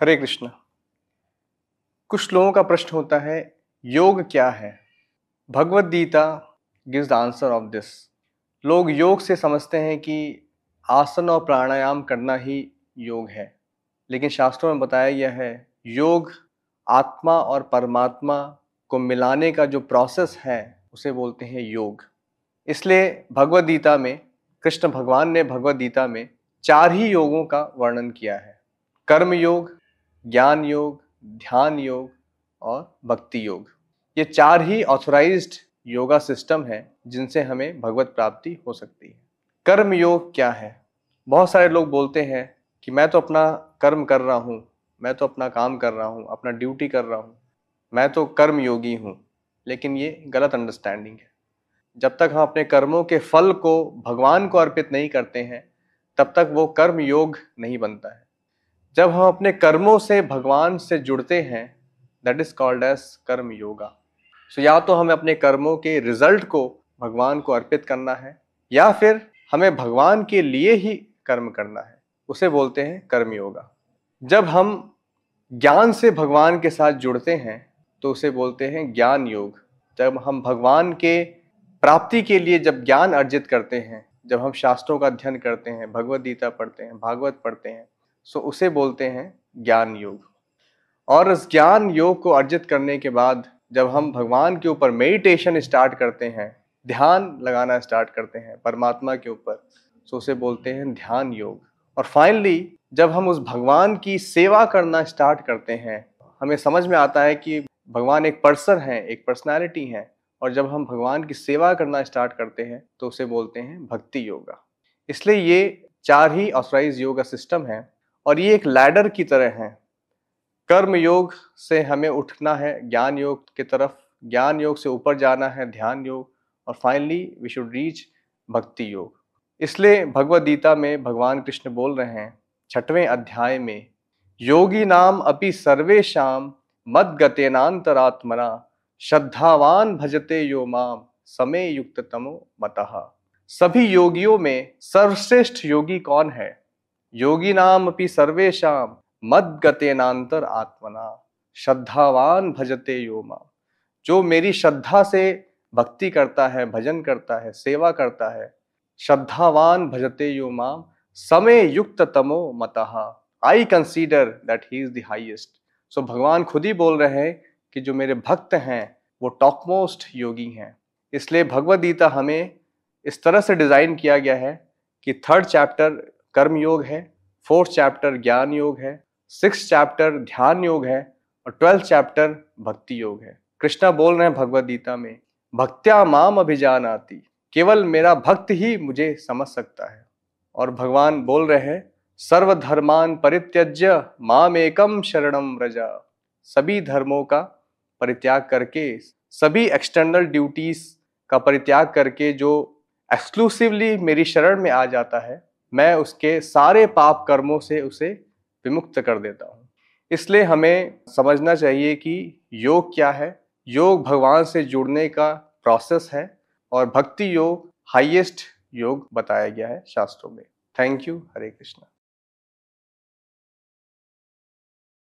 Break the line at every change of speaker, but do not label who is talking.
हरे कृष्ण। कुछ लोगों का प्रश्न होता है, योग क्या है? Bhagavad Gita gives the answer of this. लोग योग से समझते हैं कि आसन और प्राणायाम करना ही योग है, लेकिन शास्त्रों में बताया गया है योग आत्मा और परमात्मा को मिलाने का जो प्रोसेस है उसे बोलते हैं योग। इसलिए भगवद गीता में कृष्ण भगवान ने भगवद गीता में 4 ही योगों का वर्णन किया है। कर्म योग, ज्ञान योग, ध्यान योग और भक्ति योग। ये 4 ही ऑथोराइज्ड योगा सिस्टम है जिनसे हमें भगवत प्राप्ति हो सकती है। कर्म योग क्या है? बहुत सारे लोग बोलते हैं कि मैं तो अपना कर्म कर रहा हूँ, मैं तो अपना काम कर रहा हूँ, अपना ड्यूटी कर रहा हूँ, मैं तो कर्म योगी हूँ। लेकिन ये गलत अंडरस्टैंडिंग है। जब तक हम अपने कर्मों के फल को भगवान को अर्पित नहीं करते हैं तब तक वो कर्म योग नहीं बनता है। जब हम अपने कर्मों से भगवान से जुड़ते हैं, दैट इज कॉल्ड एज कर्म योगा। सो या तो हमें अपने कर्मों के रिजल्ट को भगवान को अर्पित करना है या फिर हमें भगवान के लिए ही कर्म करना है, उसे बोलते हैं कर्म योगा। जब हम ज्ञान से भगवान के साथ जुड़ते हैं तो उसे बोलते हैं ज्ञान योग। जब हम भगवान के प्राप्ति के लिए जब ज्ञान अर्जित करते हैं, जब हम शास्त्रों का अध्ययन करते हैं, भगवद गीता पढ़ते हैं, भागवत पढ़ते हैं, सो उसे बोलते हैं ज्ञान योग। और इस ज्ञान योग को अर्जित करने के बाद जब हम भगवान के ऊपर मेडिटेशन स्टार्ट करते हैं, ध्यान लगाना स्टार्ट करते हैं परमात्मा के ऊपर, सो उसे बोलते हैं ध्यान योग। और फाइनली जब हम उस भगवान की सेवा करना स्टार्ट करते हैं, हमें समझ में आता है कि भगवान एक पर्सन है, एक पर्सनैलिटी है। और जब हम भगवान की सेवा करना स्टार्ट करते हैं तो उसे बोलते हैं भक्ति योगा। इसलिए ये 4 ही ऑथराइज योगा सिस्टम है और ये एक लैडर की तरह है। कर्म योग से हमें उठना है ज्ञान योग की तरफ, ज्ञान योग से ऊपर जाना है ध्यान योग, और फाइनली वी शुड रीच भक्ति योग। इसलिए भगवद गीता में भगवान कृष्ण बोल रहे हैं 6वें अध्याय में, योगी नाम अपि सर्वेशाम मद्गतेनांतरात्मना श्रद्धावान भजते यो माम समे युक्त तमो मतः। सभी योगियों में सर्वश्रेष्ठ योगी कौन है? योगी नाम अपि सर्वेशाम मद्गतेनांतर आत्मना श्रद्धावान भजते यो माम। जो मेरी श्रद्धा से भक्ति करता है, भजन करता है, सेवा करता है, श्रद्धावान भजते यो माम समे युक्त तमो मतः, I consider that he is the highest. So भगवान खुद ही बोल रहे हैं कि जो मेरे भक्त हैं वो टॉप मोस्ट योगी हैं। इसलिए भगवद गीता हमें इस तरह से डिजाइन किया गया है कि 3rd चैप्टर कर्म योग है, 4th चैप्टर ज्ञान योग है, 6th चैप्टर ध्यान योग है और 12th चैप्टर भक्ति योग है। कृष्णा बोल रहे हैं भगवद गीता में, भक्त्या माम अभिजानाति, केवल मेरा भक्त ही मुझे समझ सकता है। और भगवान बोल रहे हैं सर्वधर्मान परित्यज्य माम एकम शरणम व्रज। सभी धर्मों का परित्याग करके, सभी एक्सटर्नल ड्यूटीज का परित्याग करके जो एक्सक्लूसिवली मेरी शरण में आ जाता है, मैं उसके सारे पाप कर्मों से उसे विमुक्त कर देता हूँ। इसलिए हमें समझना चाहिए कि योग क्या है। योग भगवान से जुड़ने का प्रोसेस है और भक्ति योग हाईएस्ट योग बताया गया है शास्त्रों में। Thank you. हरे कृष्णा।